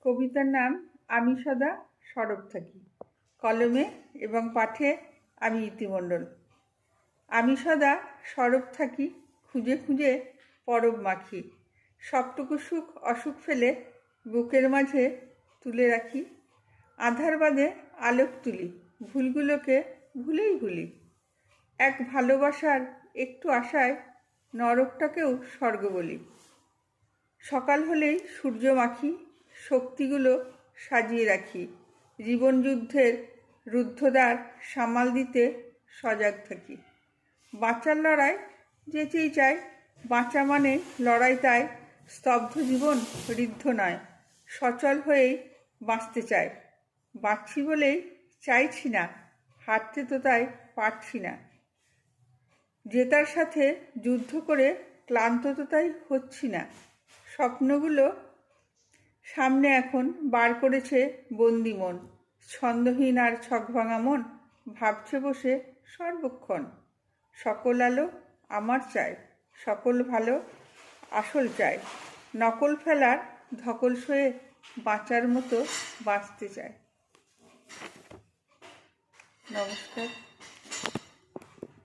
কবিতার নাম আমি সদা সরব থাকি। কলমে এবং পাঠে আমি ইতি মণ্ডল। আমি সদা সরব থাকি, খুঁজে খুঁজে পরব মাখি। সবটুকু সুখ অসুখ ফেলে বুকের মাঝে তুলে রাখি। আধার বাদে আলোক তুলি, ভুলগুলোকে ভুলেই ভুলি। এক ভালোবাসার একটু আশায় নরকটাকেও স্বর্গ বলি। সকাল হলেই সূর্য মাখি, শক্তিগুলো সাজিয়ে রাখি। জীবন যুদ্ধের রুদ্ধদ্বার সামাল দিতে সজাগ থাকি। বাঁচার লড়াই যেচেই চাই, বাঁচা মানে লড়াই, তাই স্তব্ধ জীবন ঋদ্ধ নয়, সচল হয়েই বাঁচতে চাই। বাঁচছি বলেই চাইছি না, হারতে তো তাই পারছি না। জেতার সাথে যুদ্ধ করে ক্লান্ত তো তাই হচ্ছি না। স্বপ্নগুলো সামনে এখন বার করেছে বন্দি মন, ছন্দহীন আর ছকভাঙা মন ভাবছে বসে সর্বক্ষণ। সকল আলো আমার চাই, সকল ভালো আসল চাই, নকল ফেলার ধকল সয়ে বাঁচার মতো বাঁচতে চাই। নমস্কার।